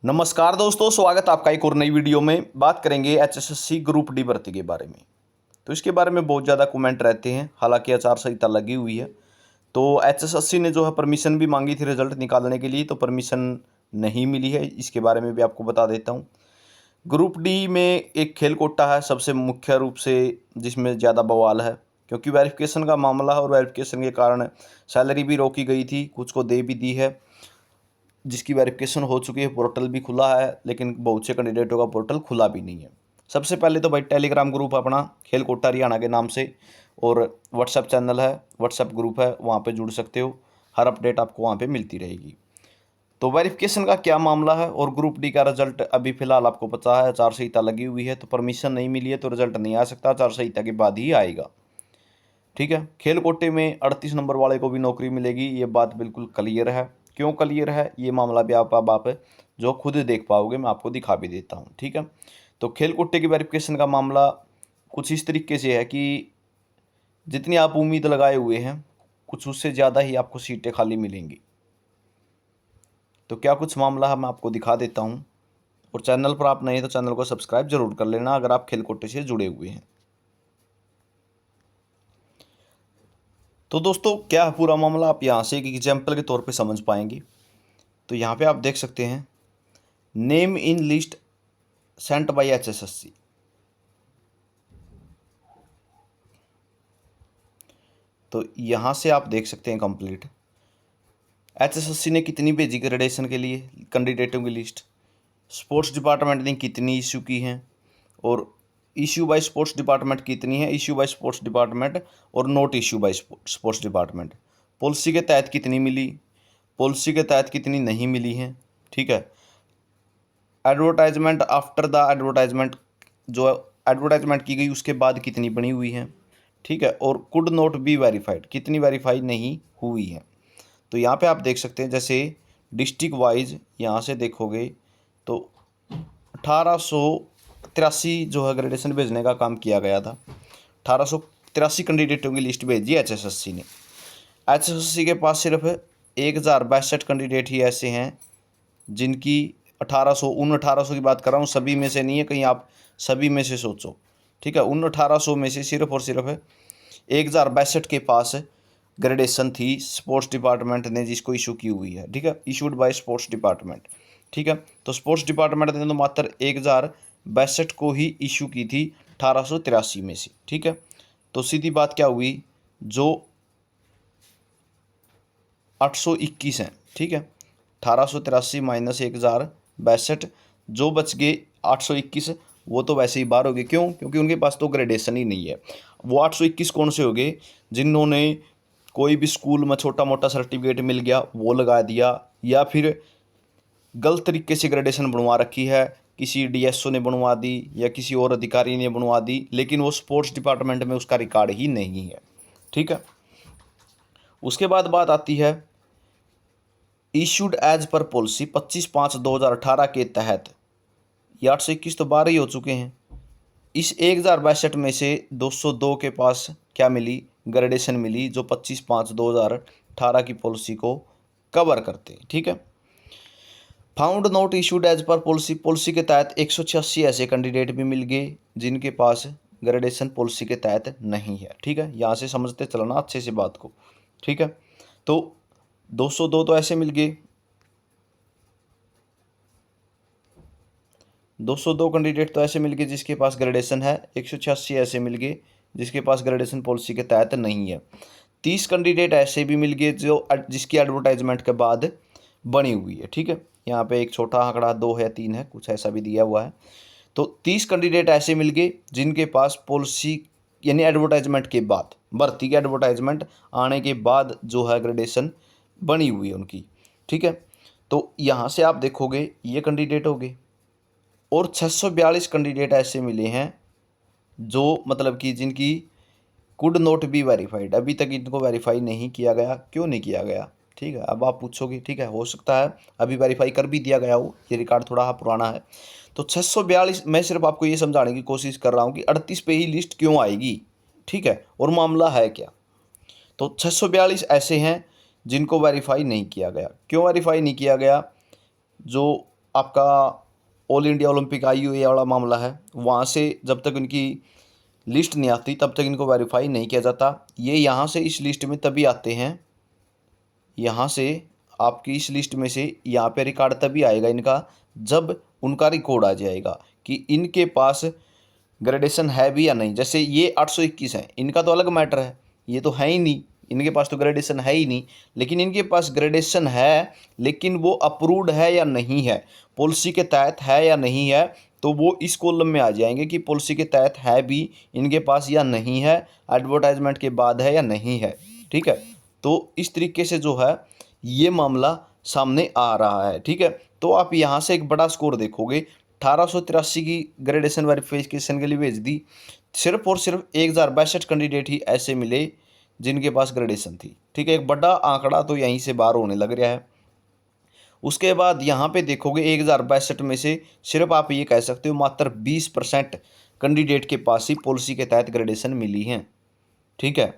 नमस्कार दोस्तों, स्वागत आपका एक और नई वीडियो में। बात करेंगे एचएसएससी ग्रुप डी भर्ती के बारे में। तो इसके बारे में बहुत ज़्यादा कमेंट रहते हैं, हालांकि आचार संहिता लगी हुई है। तो एचएसएससी ने जो है परमिशन भी मांगी थी रिजल्ट निकालने के लिए, तो परमिशन नहीं मिली है। इसके बारे में भी आपको बता देता हूँ। ग्रुप डी में एक खेल कोटा है सबसे मुख्य रूप से, जिसमें ज़्यादा बवाल है, क्योंकि वेरिफिकेशन का मामला है और वेरिफिकेशन के कारण सैलरी भी रोकी गई थी, कुछ को दे भी दी है, जिसकी वेरिफिकेशन हो चुकी है। पोर्टल भी खुला है, लेकिन बहुत से कैंडिडेटों का पोर्टल खुला भी नहीं है। सबसे पहले तो भाई टेलीग्राम ग्रुप अपना खेल कोटा हरियाणा के नाम से, और व्हाट्सएप चैनल है, व्हाट्सएप ग्रुप है, वहाँ पे जुड़ सकते हो। हर अपडेट आपको वहाँ पे मिलती रहेगी। तो वेरिफिकेशन का क्या मामला है, और ग्रुप डी का रिजल्ट अभी फिलहाल आपको पता है आचार संहिता लगी हुई है, तो परमिशन नहीं मिली है तो रिजल्ट नहीं आ सकता, आचार संहिता के बाद ही आएगा। ठीक है। खेल कोटे में 38 नंबर वाले को भी नौकरी मिलेगी, ये बात बिल्कुल क्लियर है। क्यों क्लियर है ये मामला भी आप जो खुद देख पाओगे, मैं आपको दिखा भी देता हूँ। ठीक है। तो खेल कोटे की वेरिफिकेशन का मामला कुछ इस तरीके से है कि जितनी आप उम्मीद लगाए हुए हैं, कुछ उससे ज़्यादा ही आपको सीटें खाली मिलेंगी। तो क्या कुछ मामला है मैं आपको दिखा देता हूँ। और चैनल पर आप नए हैं तो चैनल को सब्सक्राइब जरूर कर लेना अगर आप खेल कोटे से जुड़े हुए हैं। तो दोस्तों क्या है पूरा मामला, आप यहाँ से एक एग्जाम्पल के तौर पे समझ पाएंगे। तो यहाँ पे आप देख सकते हैं, name in list sent by HSSC. तो यहाँ से आप देख सकते हैं कंप्लीट एचएसएससी ने कितनी भेजी ग्रेडेशन के लिए कैंडिडेटों की लिस्ट, स्पोर्ट्स डिपार्टमेंट ने कितनी इशू की हैं, और इशू बाय स्पोर्ट्स डिपार्टमेंट कितनी है, इशू बाय स्पोर्ट्स डिपार्टमेंट और note issue bye sports department, policy के तहत कितनी मिली, पॉलिसी के तहत कितनी नहीं मिली हैं। ठीक है। एडवर्टाइजमेंट आफ्टर द एडवर्टाइजमेंट, जो एडवर्टाइजमेंट की गई उसके बाद कितनी बनी हुई है। ठीक है। और कुड नॉट बी वेरीफाइड, कितनी वेरीफाई नहीं हुई है। तो यहाँ पे आप देख सकते हैं, जैसे डिस्ट्रिक्ट वाइज यहाँ से देखोगे तो 1883 जो है ग्रेडेशन भेजने का काम किया गया था। 1883 कैंडिडेटों की लिस्ट भेजी एचएसएससी ने। एचएसएससी के पास सिर्फ 1062 कैंडिडेट ही ऐसे हैं जिनकी 1800 की बात कर रहा हूँ, सभी में से नहीं है, कहीं आप सभी में से सोचो। ठीक है। 1800 में से सिर्फ और सिर्फ 1062 के पास ग्रेडेशन थी स्पोर्ट्स डिपार्टमेंट ने जिसको इशू की हुई है। ठीक है। Issued by sports department. ठीक है। तो स्पोर्ट्स डिपार्टमेंट ने तो मात्र 1062 को ही इशू की थी 1883 में से। ठीक है। तो सीधी बात क्या हुई, जो 821 हैं। ठीक है। 1883 माइनस 1062, जो बच गए 821, वो तो वैसे ही बाहर हो गए। क्यों? क्योंकि उनके पास तो ग्रेडेशन ही नहीं है। वो 821 कौन से हो गए, जिन्होंने कोई भी स्कूल में छोटा मोटा सर्टिफिकेट मिल गया वो लगा दिया, या फिर गलत तरीके से ग्रेडेशन बनवा रखी है, किसी डीएसओ ने बनवा दी या किसी और अधिकारी ने बनवा दी, लेकिन वो स्पोर्ट्स डिपार्टमेंट में उसका रिकॉर्ड ही नहीं है। ठीक है। उसके बाद बात आती है इशूड एज पर पॉलिसी 25/5/2018 के तहत। ये 821 तो 12 ही हो चुके हैं। इस 1062 में से 202 के पास क्या मिली, ग्रेडेशन मिली, जो 25/5/2018 की पॉलिसी को कवर करते हैं। ठीक है। Found not issued as per policy, policy के तहत 186 ऐसे कैंडिडेट भी मिल गए जिनके पास ग्रेडेशन पॉलिसी के तहत नहीं है। ठीक है। यहाँ से समझते चलना अच्छे से बात को। ठीक है। तो 202 तो ऐसे मिल गए, 202 कैंडिडेट तो ऐसे मिल गए जिसके पास ग्रेडेशन है, 186 ऐसे मिल गए जिसके पास ग्रेडेशन पॉलिसी के तहत नहीं है। 30 कैंडिडेट ऐसे भी मिल गए जो जिसकी एडवर्टाइजमेंट के बाद बनी हुई है। ठीक है। यहाँ पे एक छोटा आंकड़ा 2 है 3 है, कुछ ऐसा भी दिया हुआ है। तो 30 कैंडिडेट ऐसे मिल गए जिनके पास पॉलिसी यानी एडवर्टाइजमेंट के बाद, भर्ती के एडवर्टाइजमेंट आने के बाद जो है ग्रेडेशन बनी हुई है उनकी। ठीक है। तो यहाँ से आप देखोगे ये कैंडिडेट हो गए, और 642 कैंडिडेट ऐसे मिले हैं जो मतलब कि जिनकी कुड नॉट बी वेरीफाइड, अभी तक इनको वेरीफाई नहीं किया गया। क्यों नहीं किया गया? ठीक है। अब आप पूछोगे, ठीक है, हो सकता है अभी वेरीफाई कर भी दिया गया हो, ये रिकॉर्ड थोड़ा पुराना है। तो 642, मैं सिर्फ आपको ये समझाने की कोशिश कर रहा हूँ कि 38 पे ही लिस्ट क्यों आएगी। ठीक है। और मामला है क्या। तो 642 ऐसे हैं जिनको वेरीफाई नहीं किया गया। क्यों वेरीफाई नहीं किया गया? जो आपका ऑल इंडिया ओलंपिक IOA वाला मामला है, वहाँ से जब तक इनकी लिस्ट नहीं आती तब तक इनको वेरीफाई नहीं किया जाता। ये यहाँ से इस लिस्ट में तभी आते हैं, यहाँ से आपकी इस लिस्ट में से यहाँ पे रिकॉर्ड तभी आएगा इनका जब उनका रिकॉर्ड आ जाएगा कि इनके पास ग्रेडेशन है भी या नहीं। जैसे ये 821 है, इनका तो अलग मैटर है, ये तो है ही नहीं, इनके पास तो ग्रेडेशन है ही नहीं। लेकिन इनके पास ग्रेडेशन है, लेकिन वो अप्रूव्ड है या नहीं है, पॉलिसी के तहत है या नहीं है, तो वो इस कॉलम में आ जाएंगे कि पॉलिसी के तहत है भी इनके पास या नहीं है, एडवर्टाइजमेंट के बाद है या नहीं है। ठीक है, तो इस तरीके से जो है ये मामला सामने आ रहा है। ठीक है, तो आप यहाँ से एक बड़ा स्कोर देखोगे, 1883 की ग्रेडेशन वेरिफिकेशन के लिए भेज दी, सिर्फ और सिर्फ 1062 कैंडिडेट ही ऐसे मिले जिनके पास ग्रेडेशन थी। ठीक है, एक बड़ा आंकड़ा तो यहीं से बाहर होने लग रहा है। उसके बाद यहाँ पे देखोगे 1062 में से सिर्फ आप ये कह सकते हो मात्र 20% कैंडिडेट के पास ही पॉलिसी के तहत ग्रेडेशन मिली हैं। ठीक है,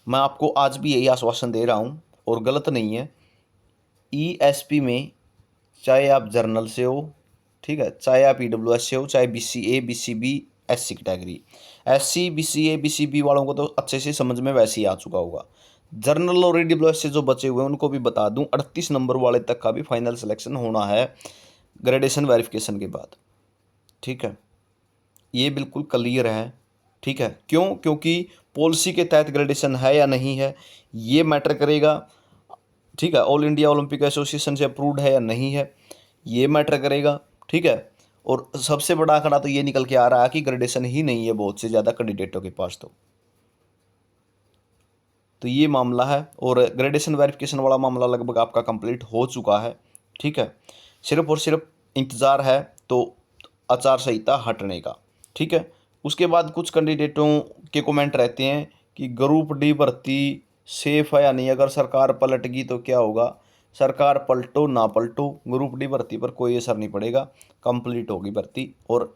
मैं आपको आज भी यही आश्वासन दे रहा हूँ और गलत नहीं है। ESP में चाहे आप जर्नल से हो, ठीक है, चाहे आप EWS से हो, चाहे BCA BCB SC category, SC BCA BCB वालों को तो अच्छे से समझ में वैसे ही आ चुका होगा। जर्नल और EWS से जो बचे हुए हैं उनको भी बता दूं, 38 नंबर वाले तक का भी फाइनल सिलेक्शन होना है ग्रेडेशन वेरिफिकेशन के बाद। ठीक है, ये बिल्कुल क्लियर है। ठीक है, क्यों? क्योंकि पॉलिसी के तहत ग्रेडेशन है या नहीं है ये मैटर करेगा। ठीक है, ऑल इंडिया ओलंपिक एसोसिएशन से अप्रूव्ड है या नहीं है ये मैटर करेगा। ठीक है, और सबसे बड़ा आंकड़ा तो ये निकल के आ रहा है कि ग्रेडेशन ही नहीं है बहुत से ज़्यादा कैंडिडेटों के पास। तो ये मामला है, और ग्रेडेशन वेरिफिकेशन वाला मामला लगभग आपका कंप्लीट हो चुका है। ठीक है, सिर्फ और सिर्फ इंतज़ार है तो आचार संहिता हटने का। ठीक है, उसके बाद कुछ कैंडिडेटों के कमेंट रहते हैं कि ग्रुप डी भर्ती सेफ है या नहीं, अगर सरकार पलट गई तो क्या होगा। सरकार पलटो ना पलटो, ग्रुप डी भर्ती पर कोई असर नहीं पड़ेगा, कंप्लीट होगी भर्ती। और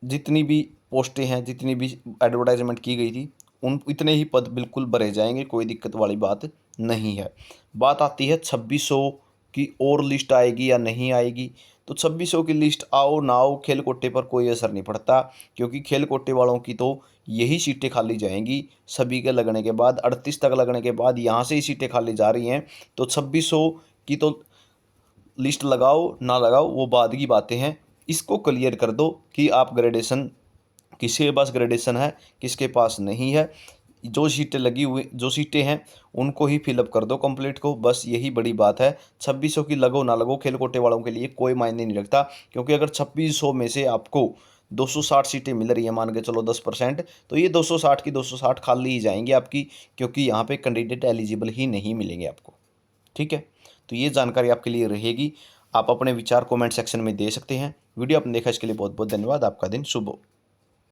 जितनी भी पोस्टें हैं, जितनी भी एडवर्टाइजमेंट की गई थी, उन इतने ही पद बिल्कुल भरे जाएंगे, कोई दिक्कत वाली बात नहीं है। बात आती है 2600 की और लिस्ट आएगी या नहीं आएगी। तो 2600 की लिस्ट आओ ना आओ, खेल कोटे पर कोई असर नहीं पड़ता, क्योंकि खेल कोटे वालों की तो यही सीटें खाली जाएंगी सभी के लगने के बाद, 38 तक लगने के बाद यहाँ से ही सीटें खाली जा रही हैं। तो 2600 की तो लिस्ट लगाओ ना लगाओ वो बाद की बातें हैं, इसको क्लियर कर दो कि आप ग्रेडेशन किसके पास ग्रेडेशन है, किसके पास नहीं है। जो सीटें लगी हुई, जो सीटें हैं उनको ही फिलअप कर दो कंप्लीट को, बस यही बड़ी बात है। 2600 की लगो ना लगो खेल कोटे वालों के लिए कोई मायने नहीं रखता, क्योंकि अगर 2600 में से आपको 260 सीटें मिल रही हैं, मान के चलो 10%, तो ये 260 की 260 खाली ही जाएंगी आपकी, क्योंकि यहाँ पे कैंडिडेट एलिजिबल ही नहीं मिलेंगे आपको। ठीक है, तो ये जानकारी आपके लिए रहेगी। आप अपने विचार कमेंट सेक्शन में दे सकते हैं। वीडियो आपने देखा इसके लिए बहुत बहुत धन्यवाद। आपका दिन शुभ हो।